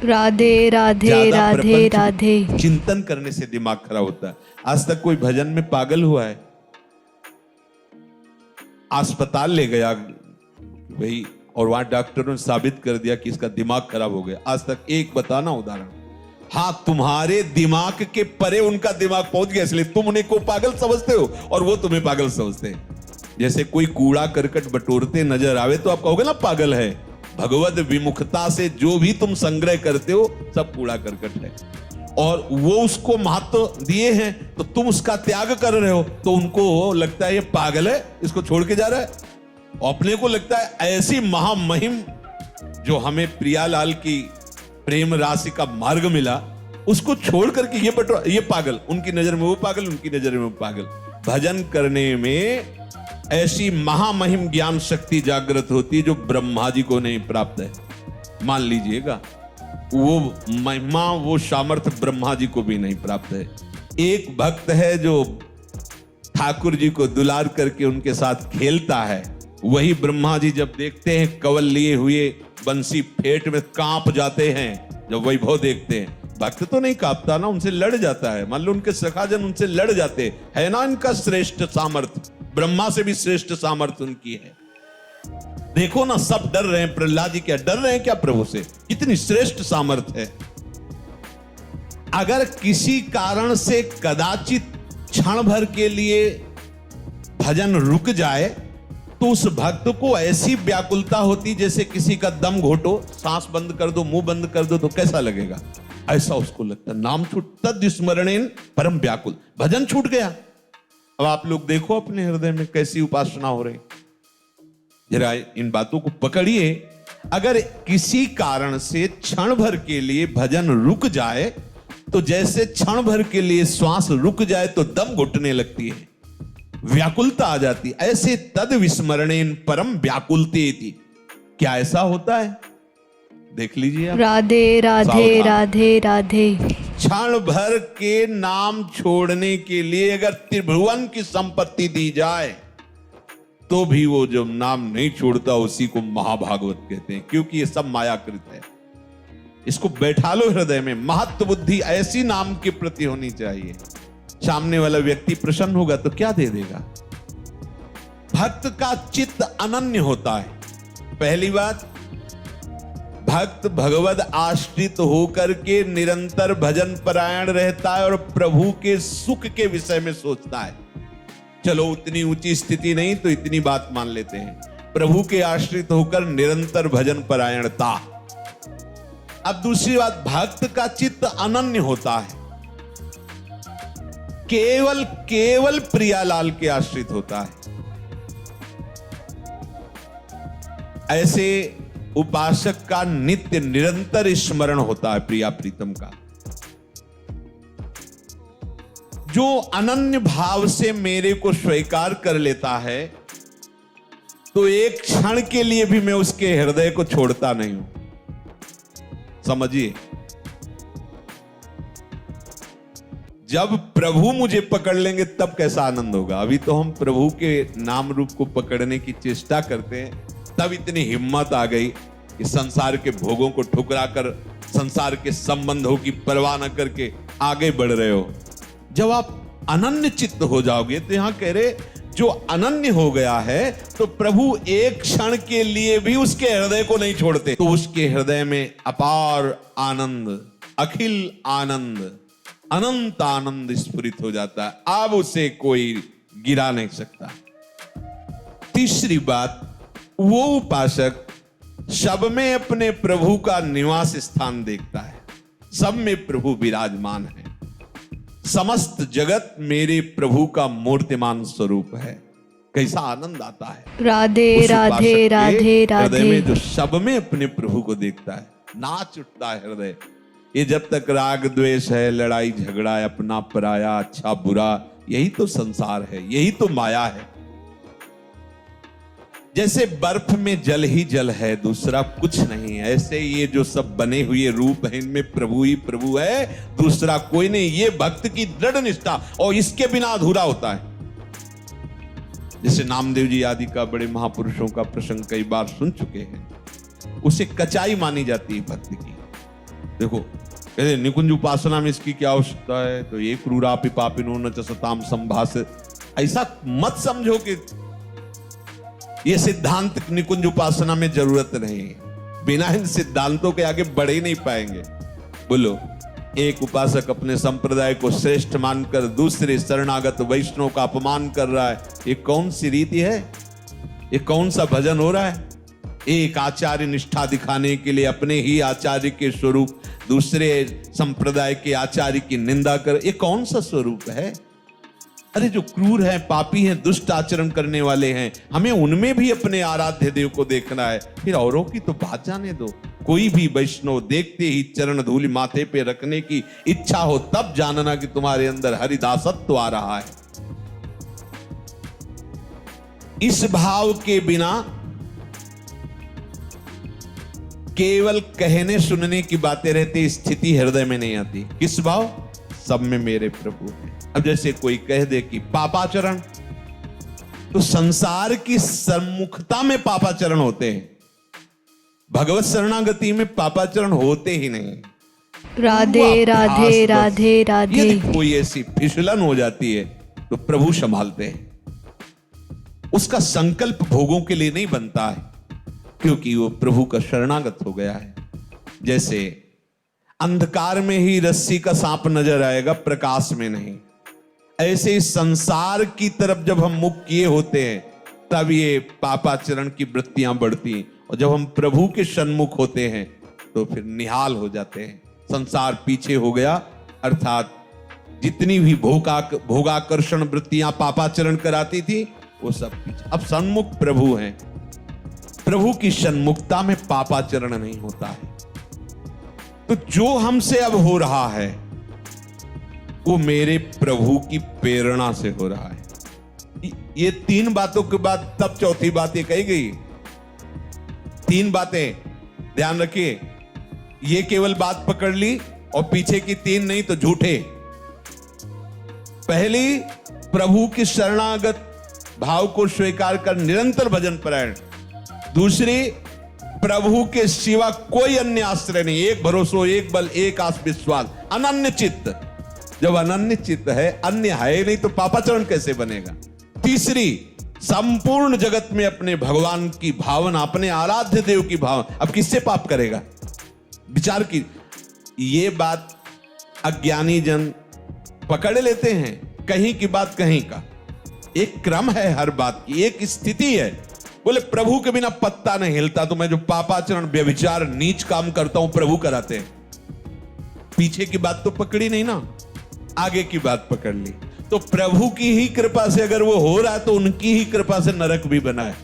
राधे राधे ज्यादा राधे प्रपंच राधे। चिंतन करने से दिमाग खराब होता है। आज तक कोई भजन में पागल हुआ है? अस्पताल ले गया भाई और वहां डॉक्टरों ने साबित कर दिया कि इसका दिमाग खराब हो गया। आज तक एक बताना उदाहरण। हाँ, तुम्हारे दिमाग के परे उनका दिमाग पहुंच गया, इसलिए तुम उन्हें को पागल समझते हो और वो तुम्हें पागल समझते हैं। जैसे कोई कूड़ा करकट बटोरते नजर आवे तो आप कहोगे ना पागल है। भगवत विमुखता से जो भी तुम संग्रह करते हो सब कूड़ा करकट है, और वो उसको महत्व दिए हैं तो तुम उसका त्याग कर रहे हो, तो उनको लगता है ये पागल है, इसको छोड़ के जा रहा है। अपने को लगता है ऐसी महामहिम जो हमें प्रियालाल की प्रेम राशि का मार्ग मिला, उसको छोड़ करके ये पागल, उनकी नजर में वो पागल, उनकी नजर में वो पागल। भजन करने में ऐसी महामहिम ज्ञान शक्ति जागृत होती है जो ब्रह्मा जी को नहीं प्राप्त है। मान लीजिएगा, वो महिमा, वो सामर्थ्य ब्रह्मा जी को भी नहीं प्राप्त है। एक भक्त है जो ठाकुर जी को दुलार करके उनके साथ खेलता है, वही ब्रह्मा जी जब देखते हैं कवल लिए हुए बंसी फेट में कांप जाते हैं। जब वैभव देखते हैं, भक्त तो नहीं कांपता ना, उनसे लड़ जाता है। मान लो उनके सखाजन उनसे लड़ जाते है ना, इनका श्रेष्ठ सामर्थ्य, ब्रह्मा से भी श्रेष्ठ सामर्थ्य उनकी है। देखो ना, सब डर रहे हैं। प्रहलाद जी क्या डर रहे हैं क्या प्रभु से? इतनी श्रेष्ठ सामर्थ्य है। अगर किसी कारण से कदाचित क्षण भर के लिए भजन रुक जाए तो उस भक्त को ऐसी व्याकुलता होती जैसे किसी का दम घोटो, सांस बंद कर दो, मुंह बंद कर दो तो कैसा लगेगा, ऐसा उसको लगता। नाम छूट तद स्मरणेन परम व्याकुल, भजन छूट गया। अब आप लोग देखो अपने हृदय में कैसी उपासना हो रही, जरा इन बातों को पकड़िए। अगर किसी कारण से क्षण भर के लिए भजन रुक जाए तो जैसे क्षण भर के लिए श्वास रुक जाए तो दम घुटने लगती है, व्याकुलता आ जाती, ऐसे तद विस्मरणेन परम व्याकुलतेति। क्या ऐसा होता है? देख लीजिए आप। राधे राधे राधे राधे। क्षण भर के नाम छोड़ने के लिए अगर त्रिभुवन की संपत्ति दी जाए तो भी वो जो नाम नहीं छोड़ता उसी को महाभागवत कहते हैं, क्योंकि ये सब मायाकृत है। इसको बैठा लो हृदय में। महत्व बुद्धि ऐसी नाम के प्रति होनी चाहिए। सामने वाला व्यक्ति प्रसन्न होगा तो क्या दे देगा? भक्त का चित्त अनन्य होता है। पहली बात, भक्त भगवद आश्रित होकर के निरंतर भजन परायण रहता है और प्रभु के सुख के विषय में सोचता है। चलो उतनी ऊंची स्थिति नहीं तो इतनी बात मान लेते हैं, प्रभु के आश्रित होकर निरंतर भजन परायणता। अब दूसरी बात, भक्त का चित्त अनन्य होता है, केवल प्रियालाल के आश्रित होता है। ऐसे उपासक का नित्य निरंतर स्मरण होता है प्रिया प्रीतम का। जो अनन्य भाव से मेरे को स्वीकार कर लेता है तो एक क्षण के लिए भी मैं उसके हृदय को छोड़ता नहीं हूं। समझिए, जब प्रभु मुझे पकड़ लेंगे तब कैसा आनंद होगा। अभी तो हम प्रभु के नाम रूप को पकड़ने की चेष्टा करते हैं, तब इतनी हिम्मत आ गई कि संसार के भोगों को ठुकरा कर, संसार के संबंधों की परवाह न करके आगे बढ़ रहे हो। जब आप अनन्य चित्त हो जाओगे तो यहां कह रहे, जो अनन्य हो गया है तो प्रभु एक क्षण के लिए भी उसके हृदय को नहीं छोड़ते, तो उसके हृदय में अपार आनंद, अखिल आनंद, अनंत आनंद स्फुरित हो जाता है। अब उसे कोई गिरा नहीं सकता। तीसरी बात, वो उपासक सब में अपने प्रभु का निवास स्थान देखता है। सब में प्रभु विराजमान है। समस्त जगत मेरे प्रभु का मूर्तिमान स्वरूप है। कैसा आनंद आता है राधे उस राधे उपासक के राधे हृदय में, राधे। जो सब में अपने प्रभु को देखता है। नाच उठता है हृदय। ये जब तक राग द्वेष है, लड़ाई झगड़ा है, अपना पराया, अच्छा बुरा, यही तो संसार है, यही तो माया है। जैसे बर्फ में जल ही जल है, दूसरा कुछ नहीं है, ऐसे ये जो सब बने हुए रूप हैं इनमें प्रभु ही प्रभु है, दूसरा कोई नहीं। ये भक्त की दृढ़ निष्ठा, और इसके बिना अधूरा होता है। जैसे नामदेव जी आदि का, बड़े महापुरुषों का प्रसंग कई बार सुन चुके हैं। उसे कचाई मानी जाती है भक्ति की। देखो कहते निकुंज उपासना में इसकी क्या आवश्यकता है, तो ये क्रूरापि पापिनो न च सताम संभास। ऐसा मत समझो कि ये सिद्धांत निकुंज उपासना में जरूरत नहीं, बिना इन सिद्धांतों के आगे बढ़ ही नहीं पाएंगे। बोलो, एक उपासक अपने संप्रदाय को श्रेष्ठ मानकर दूसरे शरणागत वैष्णव का अपमान कर रहा है, ये कौन सी रीति है? ये कौन सा भजन हो रहा है? एक आचार्य निष्ठा दिखाने के लिए अपने ही आचार्य के स्वरूप दूसरे संप्रदाय के आचार्य की निंदा कर, ये कौन सा स्वरूप है? अरे जो क्रूर हैं, पापी हैं, दुष्ट आचरण करने वाले हैं, हमें उनमें भी अपने आराध्य देव को देखना है, फिर औरों की तो बात जाने दो। कोई भी वैष्णव देखते ही चरण धूलि माथे पे रखने की इच्छा हो तब जानना कि तुम्हारे अंदर हरिदासत्व आ रहा है। इस भाव के बिना केवल कहने सुनने की बातें रहती, स्थिति हृदय में नहीं आती। किस भाव? सब में मेरे प्रभु हैं। अब जैसे कोई कह दे कि पापाचरण, तो संसार की सम्मुखता में पापाचरण होते हैं, भगवत शरणागति में पापाचरण होते ही नहीं। राधे राधे राधे राधे। यदि कोई ऐसी फिसलन हो जाती है तो प्रभु संभालते हैं। उसका संकल्प भोगों के लिए नहीं बनता है, क्योंकि वो प्रभु का शरणागत हो गया है। जैसे अंधकार में ही रस्सी का सांप नजर आएगा, प्रकाश में नहीं, ऐसे ही संसार की तरफ जब हम मुख किए होते हैं तब ये पापाचरण की वृत्तियां बढ़ती, और जब हम प्रभु के सन्मुख होते हैं तो फिर निहाल हो जाते हैं। संसार पीछे हो गया, अर्थात जितनी भी भोगाकर्षण वृत्तियां पापाचरण कराती थी वो सब पीछे। अब सन्मुख प्रभु हैं, प्रभु की सन्मुखता में पापाचरण नहीं होता है। तो जो हमसे अब हो रहा है वो मेरे प्रभु की प्रेरणा से हो रहा है। ये तीन बातों के बाद तब चौथी बात ये कही गई। तीन बातें ध्यान रखिए, ये केवल बात पकड़ ली और पीछे की तीन नहीं तो झूठे। पहली, प्रभु की शरणागत भाव को स्वीकार कर निरंतर भजन परायण। दूसरी, प्रभु के सिवा कोई अन्य आश्रय नहीं, एक भरोसो, एक बल, एक आस विश्वास, अनन्य चित्त। जब अनन्य चित्त है, अन्य है नहीं, तो पापाचरण कैसे बनेगा? तीसरी, संपूर्ण जगत में अपने भगवान की भावना, अपने आराध्य देव की भावना। अब किससे पाप करेगा? विचार की ये बात अज्ञानी जन पकड़ लेते हैं, कहीं की बात कहीं का। एक क्रम है हर बात की, एक स्थिति है। बोले प्रभु के बिना पत्ता नहीं हिलता, तो मैं जो पापाचरण, व्यभिचार, नीच काम करता हूं प्रभु कराते हैं। पीछे की बात तो पकड़ी नहीं ना, आगे की बात पकड़ ली। तो प्रभु की ही कृपा से अगर वो हो रहा है तो उनकी ही कृपा से नरक भी बना है,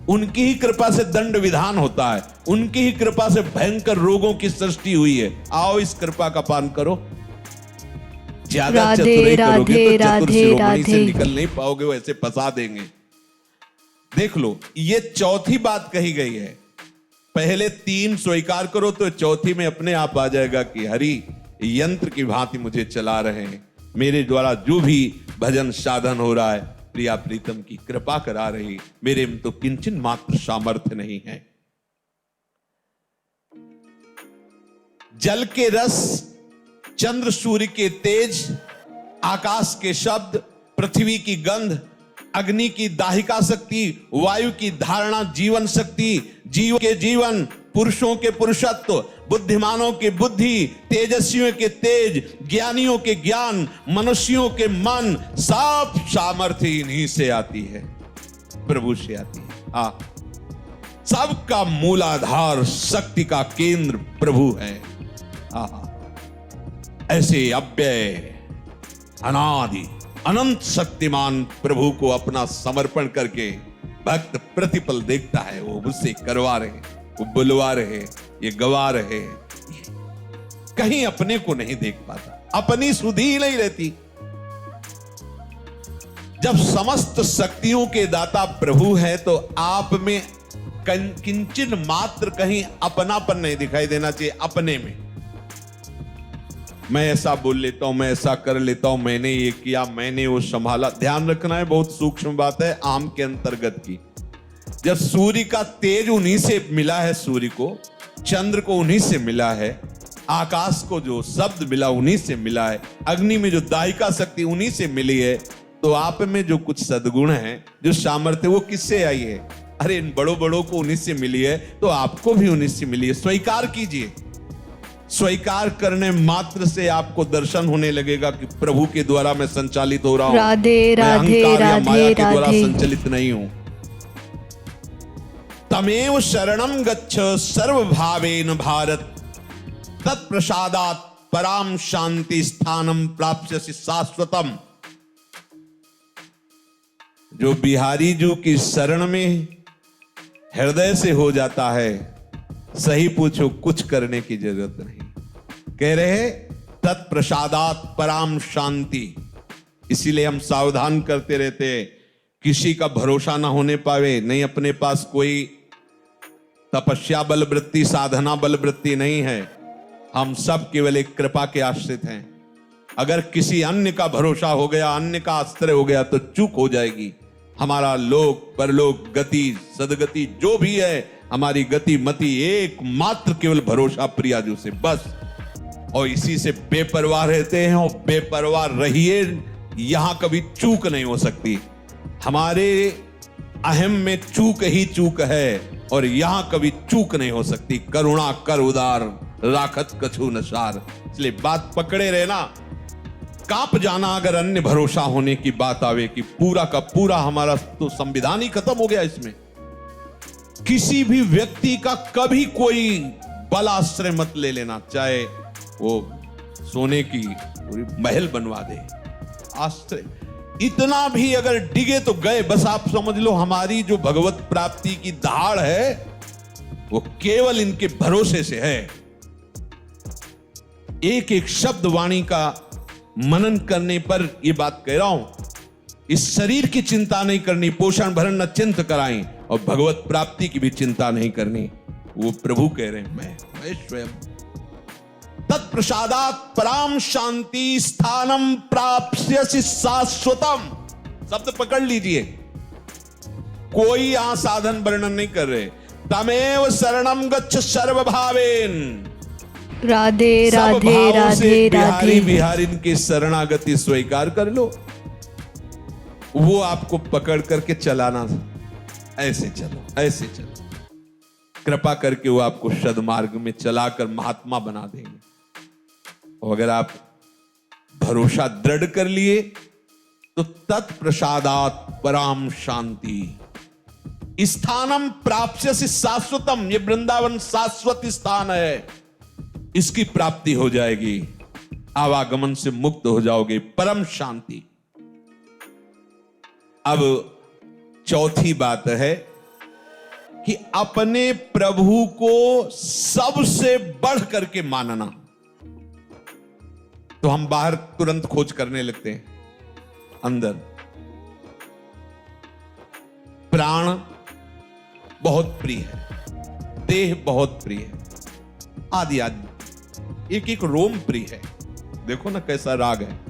उनकी ही कृपा से दंड विधान होता है, उनकी ही कृपा से भयंकर रोगों की सृष्टि हुई है। आओ इस कृपा का पान करो। ज्यादा चतुराई करोगे तो चतुर शिरोमणि से निकल नहीं पाओगे, वो ऐसे फंसा देंगे। देख लो, ये चौथी बात कही गई है। पहले तीन स्वीकार करो तो चौथी में अपने आप आ जाएगा कि हरि यंत्र की भांति मुझे चला रहे हैं, मेरे द्वारा जो भी भजन साधन हो रहा है प्रिया प्रीतम की कृपा करा रही, मेरे में तो किंचन मात्र सामर्थ्य नहीं है। जल के रस, चंद्र सूर्य के तेज, आकाश के शब्द, पृथ्वी की गंध, अग्नि की दाहिका शक्ति, वायु की धारणा जीवन शक्ति, जीव के जीवन, पुरुषों के पुरुषत्व, बुद्धिमानों की बुद्धि, तेजस्वियों के तेज, ज्ञानियों के ज्ञान, मनुष्यों के मन, सब सामर्थ्य इन्हीं से आती है, प्रभु से आती है। सबका मूलाधार, शक्ति का केंद्र प्रभु है। ऐसे अव्यय, अनादि, अनंत शक्तिमान प्रभु को अपना समर्पण करके भक्त प्रतिपल देखता है, वो मुझसे करवा रहे, वो बुलवा रहे, ये गवा रहे, कहीं अपने को नहीं देख पाता, अपनी सुधि ही नहीं रहती। जब समस्त शक्तियों के दाता प्रभु है तो आप में किंचन मात्र कहीं अपनापन नहीं दिखाई देना चाहिए। अपने में मैं ऐसा बोल लेता हूं, मैं ऐसा कर लेता हूं, मैंने ये किया, मैंने वो संभाला। ध्यान रखना है, बहुत सूक्ष्म बात है, आम के अंतर्गत की। जब सूर्य का तेज उन्हीं से मिला है, सूर्य को, चंद्र को उन्हीं से मिला है, आकाश को जो शब्द मिला उन्हीं से मिला है, अग्नि में जो दाहिका शक्ति उन्हीं से मिली है। तो आप में जो कुछ सद्गुण है, जो सामर्थ्य, वो किससे आई है? अरे इन बड़ों बड़ों को उन्हीं से मिली है, तो आपको भी उन्हीं से मिली है। स्वीकार कीजिए। स्वीकार करने मात्र से आपको दर्शन होने लगेगा कि प्रभु के द्वारा मैं संचालित हो रहा हूं। राधे मैं राधे अहंकार या माया राधे के द्वारा राधे। संचालित नहीं हूं। तमेव शरणं गच्छ सर्वभावेन भारत, तत्प्रसादात् पराम शांति स्थानम प्राप्स्यसि शाश्वतम। जो बिहारी जी की शरण में हृदय से हो जाता है, सही पूछो कुछ करने की जरूरत नहीं। कह रहे तत्प्रसादात् पराम शांति। इसीलिए हम सावधान करते रहते, किसी का भरोसा ना होने पावे। नहीं, अपने पास कोई तपस्या बल वृत्ति, साधना बल वृत्ति नहीं है। हम सब केवल एक कृपा के आश्रित हैं। अगर किसी अन्य का भरोसा हो गया, अन्य का आश्रय हो गया, तो चूक हो जाएगी। हमारा लोक परलोक गति सदगति जो भी है, हमारी गति मति एकमात्र केवल भरोसा प्रियाजू से, बस। और इसी से बेपरवाह रहते हैं, और बेपरवाह रहिए। यहां कभी चूक नहीं हो सकती। हमारे अहम में चूक ही चूक है, और यहां कभी चूक नहीं हो सकती। करुणा कर उदार, राखत कछु नसार। इसलिए बात पकड़े रहना। कांप जाना अगर अन्य भरोसा होने की बात आवे कि पूरा का पूरा हमारा तो संविधान ही खत्म हो गया। इसमें किसी भी व्यक्ति का कभी कोई बल आश्रय मत ले लेना, चाहे वो सोने की पूरी महल बनवा दे। आश्रय इतना भी अगर डिगे तो गए। बस आप समझ लो, हमारी जो भगवत प्राप्ति की दहाड़ है, वो केवल इनके भरोसे से है। एक एक शब्द वाणी का मनन करने पर यह बात कह रहा हूं। इस शरीर की चिंता नहीं करनी, पोषण भरण न चिंत कराएं, और भगवत प्राप्ति की भी चिंता नहीं करनी। वो प्रभु कह रहे हैं, मैं स्वयं। तत्प्रसादात् पराम शांति स्थानम प्राप्स्यसि शाश्वतम। शब्द पकड़ लीजिए। कोई यहां साधन वर्णन नहीं कर रहे। तमेव शरणम गच्छ सर्वभावेन। राधे राधे भावों राधे से बिहारी राधे। बिहारिन की शरणागति स्वीकार कर लो। वो आपको पकड़ करके चलाना, ऐसे चलो ऐसे चलो। कृपा करके वो आपको सद्मार्ग में चलाकर महात्मा बना देंगे। और अगर आप भरोसा दृढ़ कर लिए, तो तत्प्रसादात् पराम शांति स्थानम प्राप्स्यसि शाश्वतम। ये वृंदावन शाश्वत स्थान है, इसकी प्राप्ति हो जाएगी। आवागमन से मुक्त हो जाओगे, परम शांति। अब चौथी बात है कि अपने प्रभु को सबसे बढ़ करके मानना। तो हम बाहर तुरंत खोज करने लगते हैं। अंदर प्राण बहुत प्रिय है, देह बहुत प्रिय है, आदि आदि एक एक रोम प्रिय है। देखो ना कैसा राग है।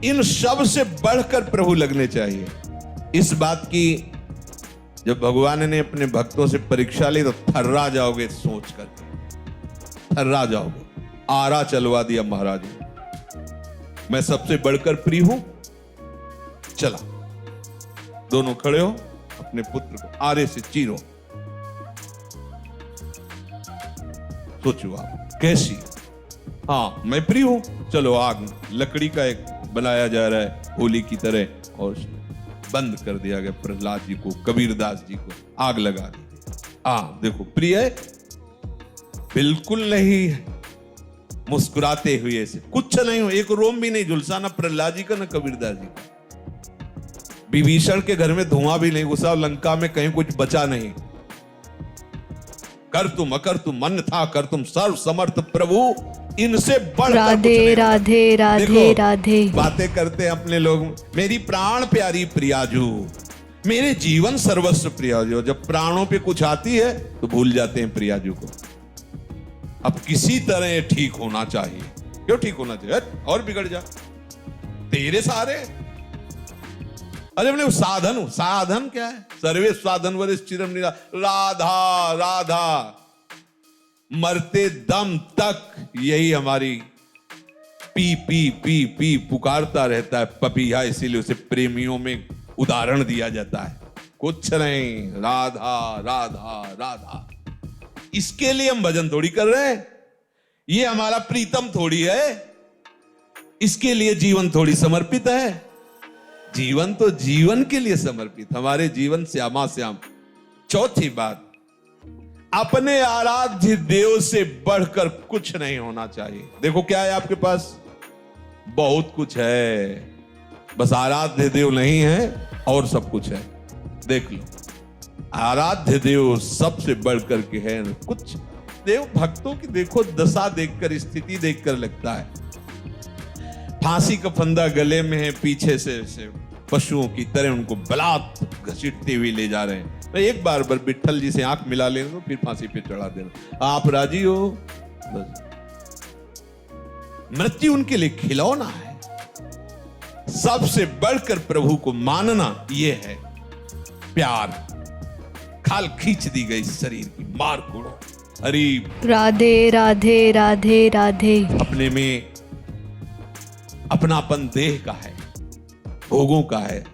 इन सब से बढ़कर प्रभु लगने चाहिए। इस बात की जब भगवान ने अपने भक्तों से परीक्षा ली, तो थर्रा जाओगे सोच करके, थर्रा जाओगे। आरा चलवा दिया महाराज ने। मैं सबसे बढ़कर प्रिय हूं। चला, दोनों खड़े हो, अपने पुत्र को आरे से चीरो। सोचो आप कैसी। हाँ, मैं प्रिय हूं। चलो, आग लकड़ी का एक बनाया जा रहा है होली की तरह, और बंद कर दिया गया। प्रहलाद जी को, कबीरदास जी को आग लगा दी। देखो, प्रिय है? बिल्कुल नहीं। मुस्कुराते हुए से कुछ नहीं हो, एक रोम भी नहीं झुलसा, ना प्रहलाद जी का ना कबीरदास जी का। विभीषण के घर में धुआं भी नहीं घुसा, लंका में कहीं कुछ बचा नहीं। कर तुम अकर तुम मन था, कर तुम सर्व समर्थ प्रभु, इनसे बढ़कर राधे राधे राधे राधे। बातें करते हैं अपने लोग, मेरी प्राण प्यारी प्रियाजू, मेरे जीवन सर्वस्व प्रियाजू। जब प्राणों पे कुछ आती है तो भूल जाते हैं प्रियाजू को। अब किसी तरह ठीक होना चाहिए। क्यों ठीक होना चाहिए? और बिगड़ जा, तेरे सारे। अरे मैंने साधन, साधन क्या है? सर्वे साधन वरिष्ठ चिरम निरा। राधा राधा, मरते दम तक यही हमारी पी पी पी पी पुकारता रहता है पपीहा, इसीलिए उसे प्रेमियों में उदाहरण दिया जाता है। कुछ नहीं, राधा राधा राधा। इसके लिए हम भजन थोड़ी कर रहे हैं, ये हमारा प्रीतम थोड़ी है, इसके लिए जीवन थोड़ी समर्पित है। जीवन तो जीवन के लिए समर्पित, हमारे जीवन श्यामा श्याम। चौथी बात, अपने आराध्य देव से बढ़कर कुछ नहीं होना चाहिए। देखो क्या है आपके पास, बहुत कुछ है, बस आराध्य देव नहीं है और सब कुछ है। देख लो, आराध्य देव सबसे बढ़कर के है। कुछ देव भक्तों की देखो दशा देखकर, स्थिति देखकर लगता है फांसी का फंदा गले में है, पीछे से पशुओं की तरह उनको बलात् घसीटते हुए ले जा रहे हैं। तो एक बार विट्ठल जी से आंख मिला लेना, फिर फांसी पे चढ़ा देना। आप राजी हो? बस मृत्यु उनके लिए खिलौना है। सबसे बढ़कर प्रभु को मानना यह है प्यार। खाल खींच दी गई शरीर की, मार कोड़ो। हरि राधे राधे राधे राधे। अपने में अपनापन देह का है, भोगों का है,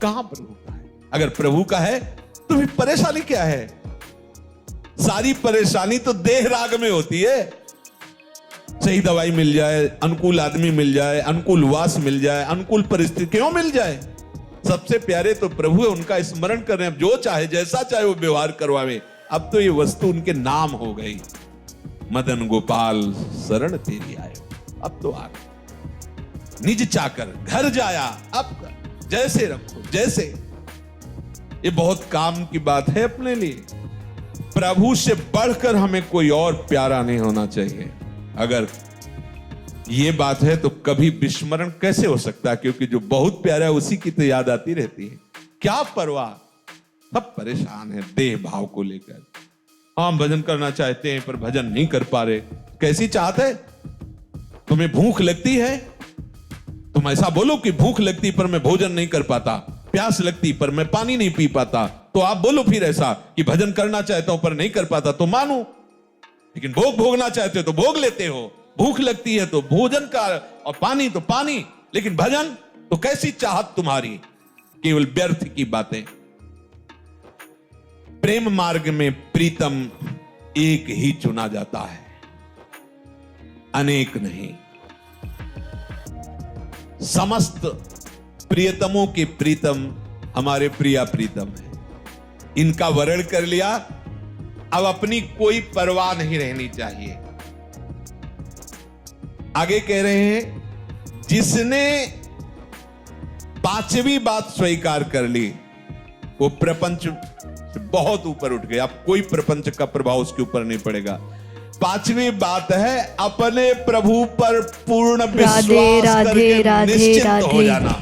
कहां प्रभु का है? अगर प्रभु का है तो फिर परेशानी क्या है? सारी परेशानी तो देह राग में होती है। सही दवाई मिल जाए, अनुकूल आदमी मिल जाए, अनुकूल वास मिल जाए, अनुकूल परिस्थिति क्यों मिल जाए, सबसे प्यारे तो प्रभु है, उनका स्मरण करें। अब जो चाहे जैसा चाहे वो व्यवहार करवावे। अब तो ये वस्तु उनके नाम हो गई। मदन गोपाल शरण तेरी आयो। अब तो आ गए निज चाकर घर जाया, अब जैसे रखो जैसे। ये बहुत काम की बात है अपने लिए। प्रभु से बढ़कर हमें कोई और प्यारा नहीं होना चाहिए। अगर ये बात है तो कभी विस्मरण कैसे हो सकता है? क्योंकि जो बहुत प्यारा है उसी की तो याद आती रहती है। क्या परवाह, सब परेशान है देह भाव को लेकर। हम भजन करना चाहते हैं पर भजन नहीं कर पा रहे। कैसी चाहत है? तुम्हें भूख लगती है, तुम ऐसा बोलो कि भूख लगती पर मैं भोजन नहीं कर पाता, प्यास लगती पर मैं पानी नहीं पी पाता। तो आप बोलो फिर ऐसा कि भजन करना चाहता हूं पर नहीं कर पाता, तो मानो। लेकिन भोग भोगना चाहते हो तो भोग लेते हो, भूख लगती है तो भोजन का, और पानी तो पानी, लेकिन भजन तो कैसी चाहत तुम्हारी? केवल व्यर्थ की बातें। प्रेम मार्ग में प्रीतम एक ही चुना जाता है, अनेक नहीं। समस्त प्रियतमों के प्रीतम हमारे प्रिया प्रीतम है। इनका वर्ण कर लिया, अब अपनी कोई परवाह नहीं रहनी चाहिए। आगे कह रहे हैं, जिसने पांचवी बात स्वीकार कर ली वो प्रपंच से बहुत ऊपर उठ गया। अब कोई प्रपंच का प्रभाव उसके ऊपर नहीं पड़ेगा। पांचवी बात है अपने प्रभु पर पूर्ण विश्वास करके निश्चिंत हो जाना।